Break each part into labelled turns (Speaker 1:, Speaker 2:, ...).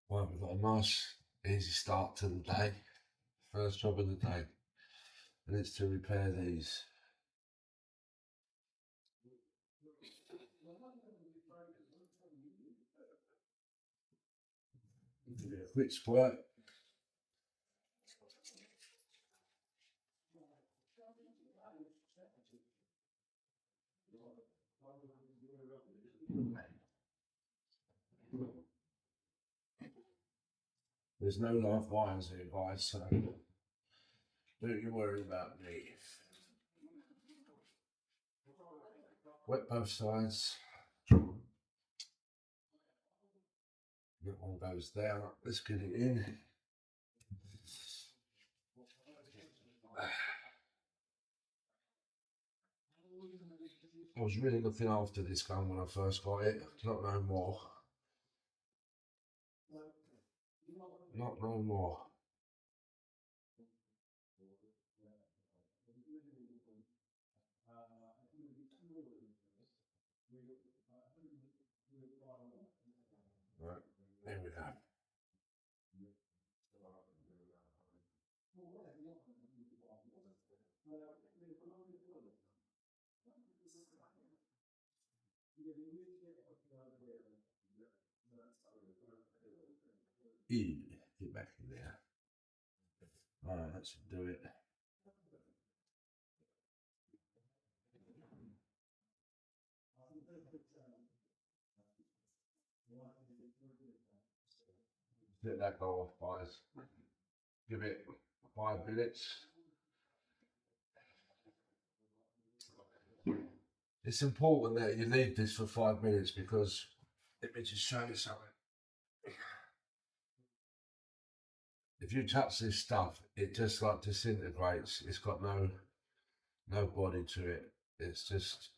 Speaker 1: Right, we've got a nice, easy start to the day. First job of the day, and it's to repair these. Give it a quick squirt. There's no live wires here, guys, so don't you worry about me. Wet both sides. That one goes down. Let's get it in. I was really looking after this gun when I first got it. Not no more. Not no more. Right, there we go. Get back in there. Alright, that should do it. Let that go off, guys. Give it 5 minutes. It's important that you leave this for 5 minutes because let me just show you something. If you touch this stuff, it just like disintegrates. It's got no body to it. It's just,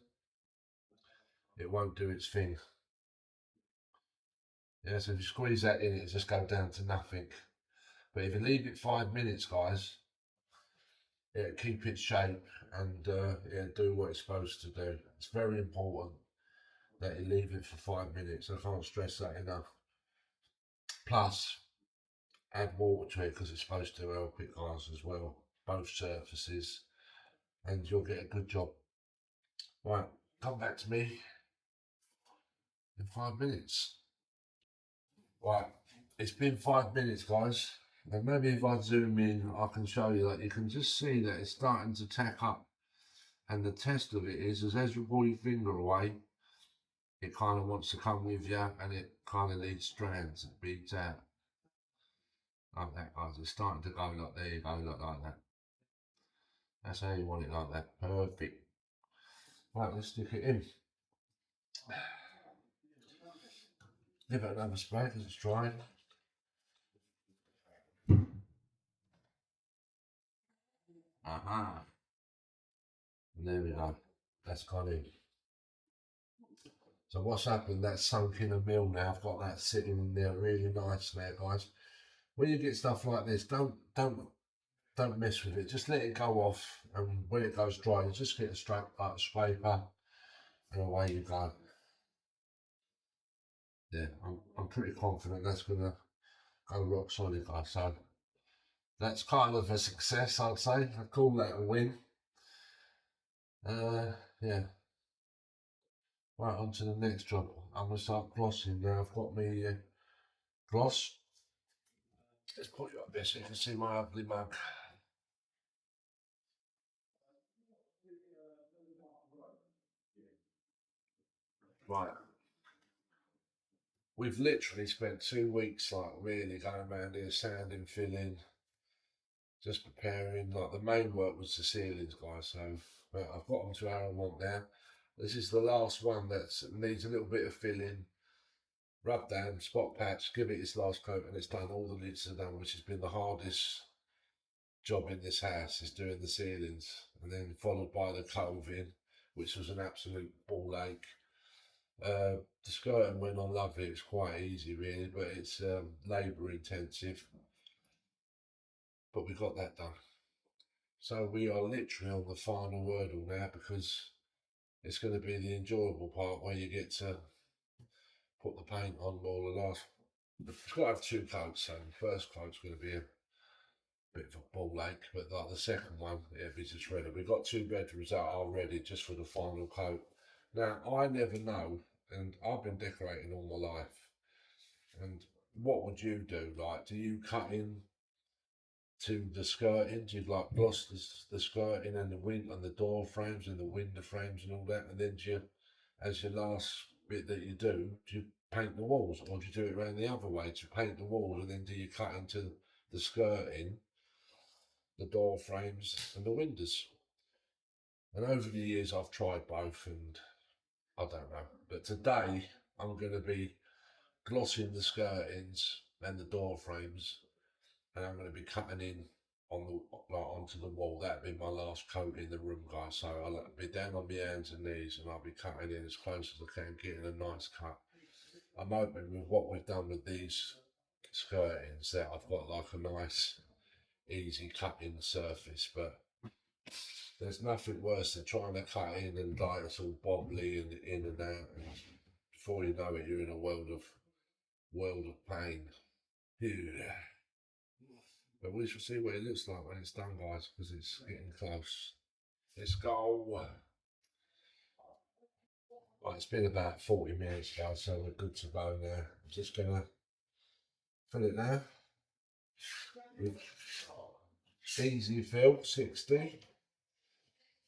Speaker 1: it won't do its thing. Yeah, so if you squeeze that in, it just go down to nothing. But if you leave it 5 minutes, guys, it'll keep its shape and it'll do what it's supposed to do. It's very important that you leave it for 5 minutes. I can't stress that enough. Plus, add water to it because it's supposed to help it, guys, as well. Both surfaces, and you'll get a good job. Right, come back to me in 5 minutes. Right, it's been 5 minutes, guys. And maybe if I zoom in, I can show you that you can just see that it's starting to tack up. And the test of it is as you pull your finger away, it kind of wants to come with you and it kind of leaves strands. It beads out. Like that, guys. It's starting to go like, there you go, like that. That's how you want it, like that. Perfect. Right, let's stick it in. Give it another spray because it's drying. Aha. And there we go. That's gone in. So what's happened, that's sunk in a mill now. I've got that sitting in there really nice there, guys. When you get stuff like this, don't mess with it. Just let it go off, and when it goes dry, you just get a straight like a scraper, and away you go. Yeah, I'm pretty confident that's gonna go rock solid, guys. So that's kind of a success, I'd say. I call that a win. Yeah. Right, on to the next job. I'm gonna start glossing now. I've got me gloss. Let's put you up there so you can see my ugly mug. Right. We've literally spent 2 weeks like really going around here, sanding, filling, just preparing. Like the main work was the ceilings, guys. So I've got them to how I want now. This is the last one that needs a little bit of filling, rub down, spot patch, give it its last coat, and it's done. All the lids are done, which has been the hardest job in this house, is doing the ceilings, and then followed by the coving, which was an absolute ball ache. The skirting went on lovely. It's quite easy, really, but it's labour intensive. But we got that done. So we are literally on the final wordle now because it's going to be the enjoyable part where you get to put the paint on more or less. It's got to have two coats, so the first coat's going to be a bit of a ball ache, but like the second one, it'll be just ready. We've got two bedrooms that are ready just for the final coat. Now, I never know, and I've been decorating all my life, and what would you do? Like, do you cut in to the skirting? Do you like gloss the skirting and the wind and the door frames and the window frames and all that, and then do you, as your last bit that you do you paint the walls, or do you do it around the other way? Do you paint the walls and then do you cut into the skirting, the door frames and the windows? And over the years I've tried both, and I don't know. But today I'm going to be glossing the skirtings and the door frames, and I'm going to be cutting in on the onto the wall. That'll be my last coat in the room, guys. So I'll be down on my hands and knees, and I'll be cutting in as close as I can, getting a nice cut. I'm hoping with what we've done with these skirtings that I've got like a nice easy cutting surface, but there's nothing worse than trying to cut in and like it's all bobbly and in and out, and before you know it you're in a world of pain. Yeah. But we shall see what it looks like when it's done, guys, because it's getting close. Let's go. Right, it's been about 40 minutes, guys, so we're good to go now. I'm just gonna fill it now. Easy fill, 60.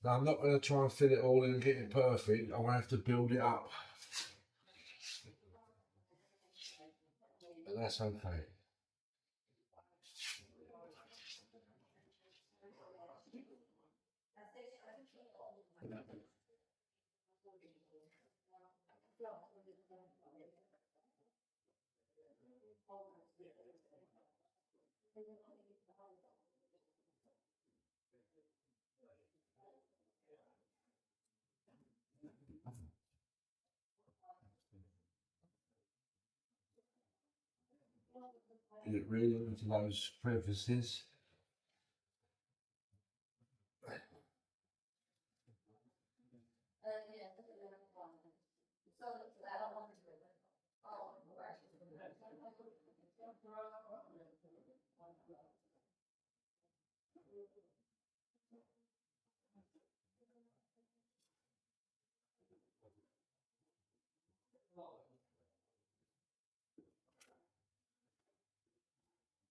Speaker 1: Now I'm not going to try and fit it all in and get it perfect. I'm going to have to build it up. But that's okay. Get really into those crevices.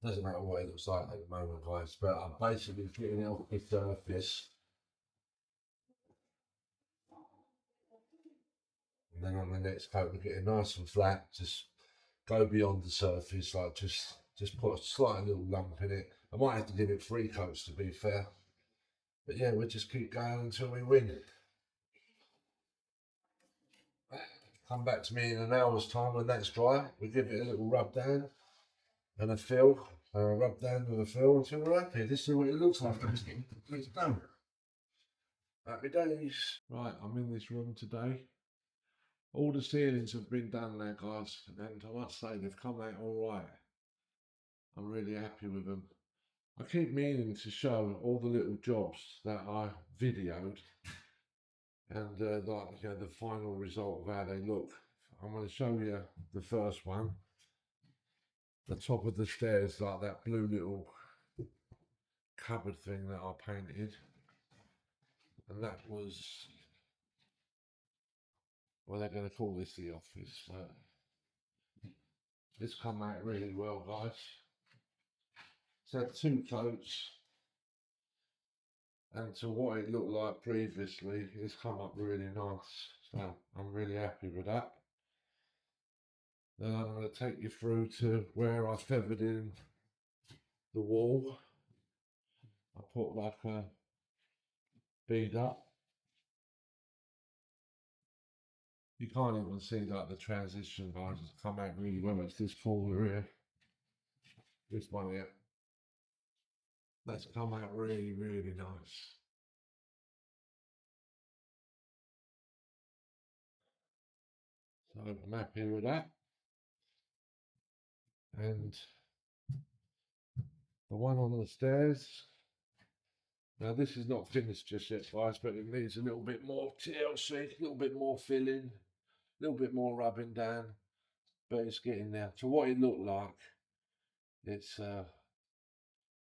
Speaker 1: Doesn't matter what it looks like at the moment, guys, but I'm basically getting it off the surface. And then on the next coat, we're getting nice and flat. Just go beyond the surface, like just put a slight little lump in it. I might have to give it 3 coats to be fair. But yeah, we'll just keep going until we win. Come back to me in an hour's time when that's dry. We give it a little rub down and a fill, rub down with a fill until we're happy. This is what it looks like. It's done. Happy days. Right, I'm in this room today. All the ceilings have been done now, guys, and I must say they've come out all right. I'm really happy with them. I keep meaning to show all the little jobs that I videoed and like, you know, the final result of how they look. I'm going to show you the first one. The top of the stairs, like that blue little cupboard thing that I painted, and that was, well, they're going to call this the office, but it's come out really well, guys. It's had 2 coats, and to what it looked like previously, it's come up really nice, so I'm really happy with that. Then I'm going to take you through to where I feathered in the wall. I put like a bead up. You can't even see like the transition, guys. It's come out really well. It's this corner here. This one here. That's come out really, really nice. So I'm happy with that. And the one on the stairs. Now this is not finished just yet, guys, but it needs a little bit more TLC, a little bit more filling, a little bit more rubbing down. but it's getting there. To what it looked like, it's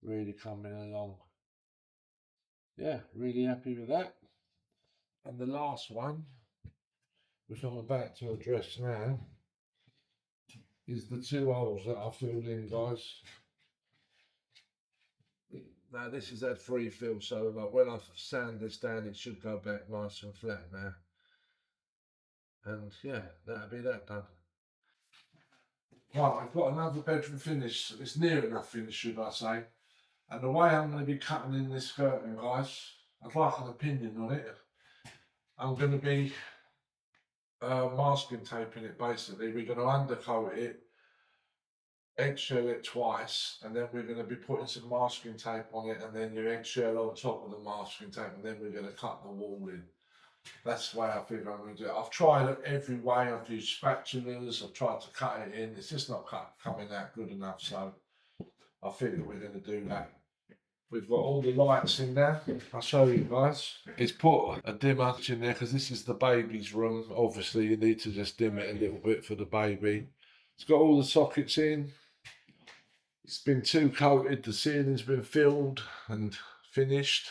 Speaker 1: really coming along. Yeah, really happy with that. And the last one, which I'm about to address now, is the 2 holes that I filled in, guys. Now this is that free fill, so like when I sand this down, it should go back nice and flat now. And yeah, that'll be that done. Right, I've got another bedroom finish. It's near enough finished, should I say. And the way I'm going to be cutting in this skirting, guys, I'd like an opinion on it. I'm going to be masking taping it, basically. We're going to undercoat it, eggshell it twice, and then we're going to be putting some masking tape on it, and then your eggshell on top of the masking tape, and then we're going to cut the wall in. That's the way I think I'm going to do it. I've tried it every way. I've used spatulas, I've tried to cut it in. It's just not coming out good enough, so I think that we're going to do that. We've got all the lights in there. I'll show you guys. It's put a dimmer in there because this is the baby's room. Obviously, you need to just dim it a little bit for the baby. It's got all the sockets in. It's been 2 coated. The ceiling's been filled and finished.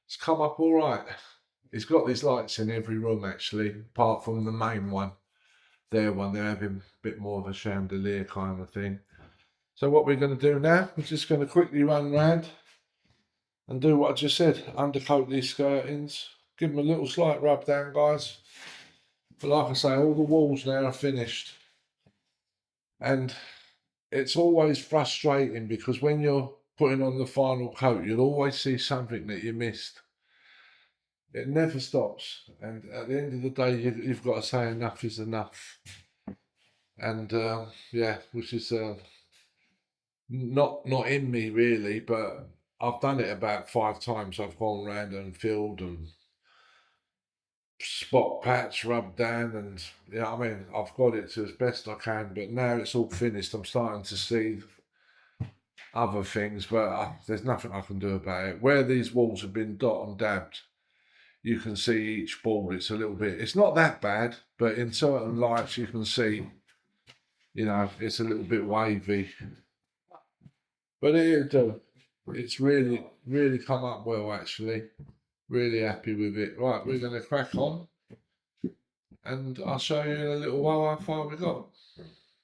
Speaker 1: It's come up all right. It's got these lights in every room actually, apart from the main one. They're having a bit more of a chandelier kind of thing. So what we're going to do now, we're just going to quickly run round and do what I just said, undercoat these skirtings, give them a little slight rub down, guys. But like I say, all the walls now are finished. And it's always frustrating because when you're putting on the final coat, you'll always see something that you missed. It never stops. And at the end of the day, you've got to say enough is enough. And yeah, which is not in me really, but I've done it about 5 times. I've gone round and filled and spot patch, rubbed down, and yeah, I mean, I've got it to as best I can, but now it's all finished. I'm starting to see other things, but there's nothing I can do about it. Where these walls have been dot and dabbed, you can see each board. It's a little bit, it's not that bad, but in certain lights you can see, you know, it's a little bit wavy. But it's really come up well, actually. Really happy with it. Right, we're going to crack on, and I'll show you in a little while how far we got.